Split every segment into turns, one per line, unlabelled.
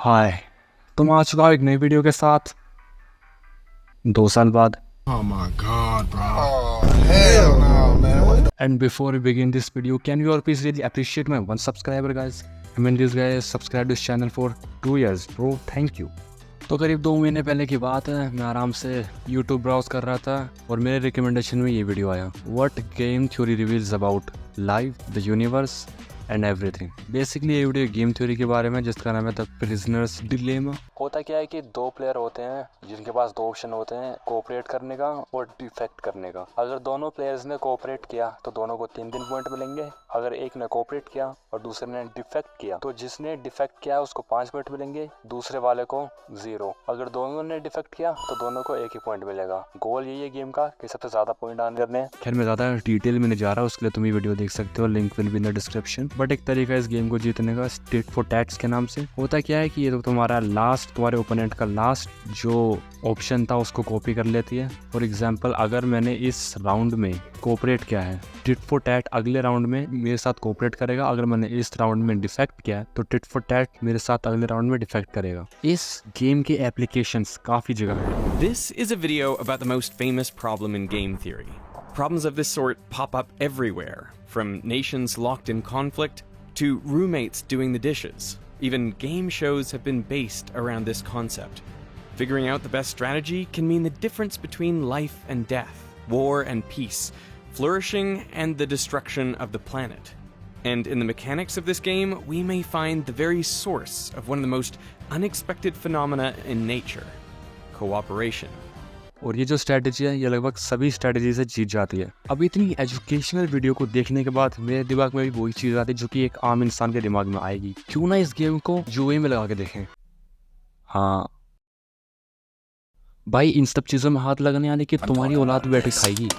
हाय। तुम आ चुका हो एक नई वीडियो के साथ 2 साल बाद।
Oh my god, bro. Oh, hell no, man. What the
And before we begin this video, can you all please really appreciate my one subscriber, guys? I mean, these guys subscribed this channel for 2 years, bro. Thank you. तो करीब 2 महीने पहले की बात है, मैं आराम से YouTube ब्राउज कर रहा था और मेरे रिकमेंडेशन में ये वीडियो आया, what game theory reveals about life, the universe and everything. Basically ये वीडियो गेम थ्योरी के बारे में जिसका नाम है द प्रिजनर्स डिलेमा। होता क्या है कि 2 प्लेयर होते हैं जिनके पास 2 ऑप्शन होते हैं, कोऑपरेट करने का और डिफेक्ट करने का। अगर दोनों प्लेयर्स ने कोऑपरेट किया तो दोनों को 3 पॉइंट मिलेंगे। अगर एक ने कोऑपरेट किया और दूसरे ने डिफेक्ट किया तो जिसने डिफेक्ट किया उसको 5 पॉइंट मिलेंगे, दूसरे वाले को 0। अगर दोनों ने डिफेक्ट किया तो दोनों को 1 ही पॉइंट मिलेगा। गोल यही है गेम का कि सबसे ज्यादा पॉइंट आने करने। खैर मैं ज्यादा डिटेल में नहीं जा रहा, उसके लिए तुम ये वीडियो देख सकते हो, link will be in the description. But एक तरीका इस गेम को जीतने का टिट फॉर टैट्स के नाम से। होता क्या है कि ये तो तुम्हारे ओपोनेंट का लास्ट जो ऑप्शन था उसको कॉपी कर लेती है। फॉर एग्जाम्पल, अगर मैंने इस राउंड में कोऑपरेट किया है, टिट फॉर टैट अगले राउंड में मेरे साथ कोऑपरेट करेगा। अगर मैंने इस राउंड में डिफेक्ट किया है तो टिट फॉर टैट मेरे साथ अगले राउंड में डिफेक्ट करेगा। इस गेम के एप्लीकेशंस काफी जगह है।
This is a video about the most famous problem in game theory. Problems of this sort pop up everywhere, from nations locked in conflict to roommates doing the dishes. Even game shows have been based around this concept. Figuring out the best strategy can mean the difference between life and death, war and peace, flourishing and the destruction of the planet. And in the mechanics of this game, we may find the very source of one of the most unexpected phenomena in nature: cooperation.
और ये जो strategy है ये लगभग सभी strategy से जीत जाती है। अब इतनी एजुकेशनल वीडियो को देखने के बाद मेरे दिमाग में भी वही चीज आती है जो कि एक आम इंसान के दिमाग में आएगी, क्यों ना इस गेम को जुए में लगा के देखें। हाँ भाई, इन सब चीज़ों में हाथ लगाने आने की तुम्हारी औलाद बैठी खाएगी।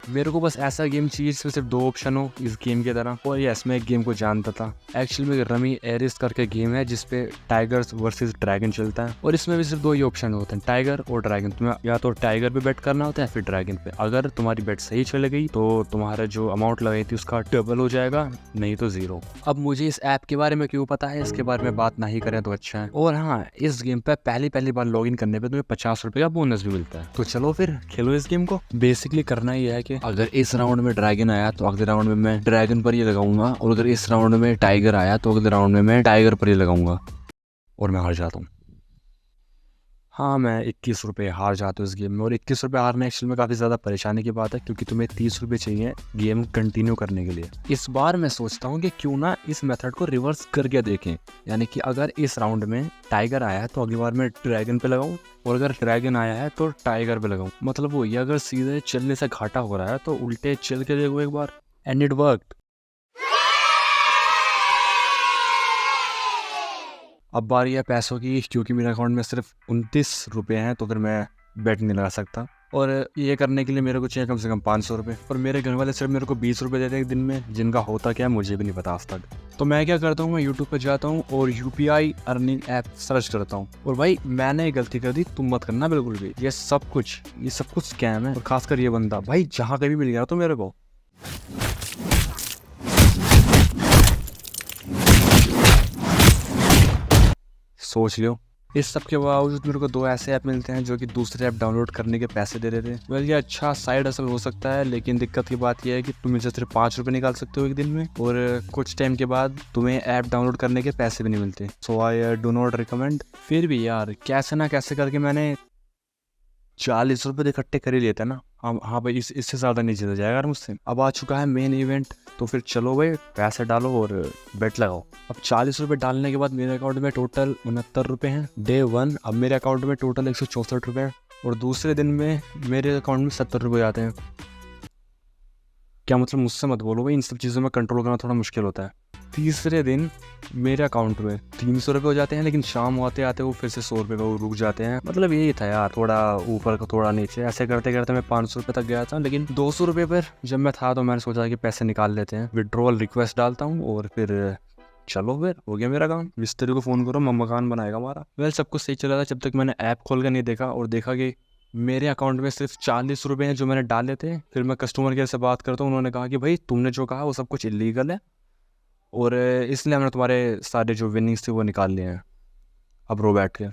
मेरे को बस ऐसा गेम चाहिए जिसमें सिर्फ 2 ऑप्शन हो इस गेम की तरह। और यस, मैं एक गेम को जानता था। एक्चुअली में रमी एरिस करके गेम है जिसपे टाइगर्स वर्सेस ड्रैगन चलता है और इसमें भी सिर्फ 2 ही ऑप्शन होते हैं, टाइगर और ड्रैगन। तुम्हें या तो टाइगर पे बेट करना होता है फिर ड्रैगन पे। अगर तुम्हारी बेट सही चल गई तो तुम्हारा जो अमाउंट लगाई थी उसका डबल हो जाएगा, नहीं तो 0। अब मुझे इस ऐप के बारे में क्यों पता है, इसके बारे में बात नहीं करें तो अच्छा है। और हाँ, इस गेम पे पहली बार लॉग इन करने पे तुम्हें 50 रुपए का बोनस भी मिलता है। तो चलो फिर खेलो इस गेम को। बेसिकली करना ये है कि अगर इस राउंड में ड्रैगन आया तो अगले राउंड में मैं ड्रैगन पर ही लगाऊंगा, और अगर इस राउंड में टाइगर आया तो अगले राउंड में मैं टाइगर पर ही लगाऊंगा और मैं हार जाता हूँ। हाँ, मैं 21 रुपये हार जाता हूँ इस गेम में। और 21 रुपये हारना एक्चुअल में काफ़ी ज़्यादा परेशानी की बात है क्योंकि तुम्हें 30 रुपये चाहिए गेम कंटिन्यू करने के लिए। इस बार मैं सोचता हूँ कि क्यों ना इस मेथड को रिवर्स करके देखें, यानी कि अगर इस राउंड में टाइगर आया है तो अगली बार मैं ड्रैगन पे लगाऊं, और अगर ड्रैगन आया है तो टाइगर पे लगाऊं। मतलब वो ये, अगर सीधे चलने से घाटा हो रहा है तो उल्टे चल के देखो एक बार, एंड इट वर्कड। अब बारी है पैसों की, क्योंकि मेरे अकाउंट में सिर्फ 29 रुपये हैं तो फिर मैं बेट नहीं लगा सकता। और ये करने के लिए मेरे को चाहिए कम से कम 500 रुपये। और मेरे घर वाले सिर्फ मेरे को 20 रुपये देते हैं एक दिन में, जिनका होता क्या है मुझे भी नहीं पता आज तक। तो मैं क्या करता हूँ, मैं यूट्यूब पर जाता हूँ और UPI अर्निंग ऐप सर्च करता हूँ। और भाई मैंने गलती कर दी, तुम मत करना बिल्कुल भी। ये सब कुछ स्कैम है। और खासकर ये बंदा भाई जहाँ कभी मिल गया तो मेरे को सोच लियो। इस सब के बावजूद मेरे को 2 ऐसे ऐप मिलते हैं जो कि दूसरे ऐप डाउनलोड करने के पैसे दे रहे थे। वेल, ये अच्छा साइड हसल हो सकता है, लेकिन दिक्कत की बात यह है कि तुम इसे सिर्फ 5 रुपये निकाल सकते हो एक दिन में, और कुछ टाइम के बाद तुम्हें ऐप डाउनलोड करने के पैसे भी नहीं मिलते। सो आई डू नॉट रिकमेंड। फिर भी यार कैसे ना कैसे करके मैंने 40 रुपये इकट्ठे कर ही लेते ना। हाँ भाई, इससे ज़्यादा नहीं जीता जाएगा मुझसे। अब आ चुका है मेन इवेंट, तो फिर चलो भाई पैसे डालो और बेट लगाओ। अब 40 रुपये डालने के बाद मेरे अकाउंट में टोटल 69 रुपये हैं डे 1। अब मेरे अकाउंट में टोटल 164 रुपये हैं और दूसरे दिन में मेरे अकाउंट में 70 रुपये आते हैं। क्या मतलब, मुझसे मत बोलो भाई, इन सब चीज़ों में कंट्रोल करना थोड़ा मुश्किल होता है। तीसरे दिन मेरे अकाउंट में 300 रुपये हो जाते हैं, लेकिन शाम आते आते वो फिर से 100 रुपये का वो रुक जाते हैं। मतलब यही था यार, थोड़ा ऊपर का थोड़ा नीचे, ऐसे करते करते मैं 500 रुपये तक गया था। लेकिन 200 रुपये पर जब मैं था तो मैंने सोचा कि पैसे निकाल लेते हैं। विड्रॉल रिक्वेस्ट डालता हूँ और फिर चलो फिर हो गया मेरा काम। मिस्त्री को फ़ोन करो, मकान बनाएगा हमारा। वेल, सब कुछ सही चला था जब तक मैंने ऐप खोल कर नहीं देखा और देखा कि मेरे अकाउंट में सिर्फ 40 रुपये हैं जो मैंने डाले थे। फिर मैं कस्टमर केयर से बात करता हूँ, उन्होंने कहा कि भाई तुमने जो कहा वो सब कुछ इलीगल है और इसलिए हमने तुम्हारे सारे जो विनिंग्स थे वो निकाल लिए हैं। अब रो बैठ के।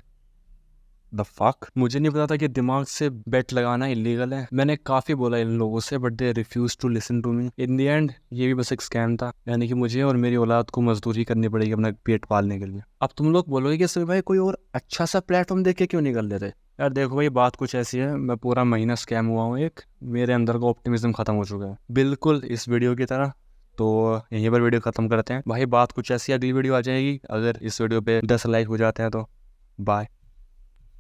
द फक, मुझे नहीं पता था कि दिमाग से बेट लगाना इलीगल है। मैंने काफी बोला इन लोगों से but they refuse to listen to me. In the end ये भी बस एक स्कैम था, यानी कि मुझे और मेरी औलाद को मजदूरी करनी पड़ेगी अपना पेट पालने के लिए। अब तुम लोग बोलोगे कि सभी भाई कोई और अच्छा सा प्लेटफॉर्म देख के क्यों नहीं कर लेते। यार देखो भाई, बात कुछ ऐसी है, मैं पूरा महीना स्कैम हुआ हूँ एक, मेरे अंदर का ऑप्टिमिज्म खत्म हो चुका है बिल्कुल इस वीडियो की तरह। तो यहीं पर वीडियो खत्म करते हैं भाई। बात कुछ ऐसी, अगली वीडियो आ जाएगी अगर इस वीडियो पे 10 लाइक हो जाते हैं तो। बाय।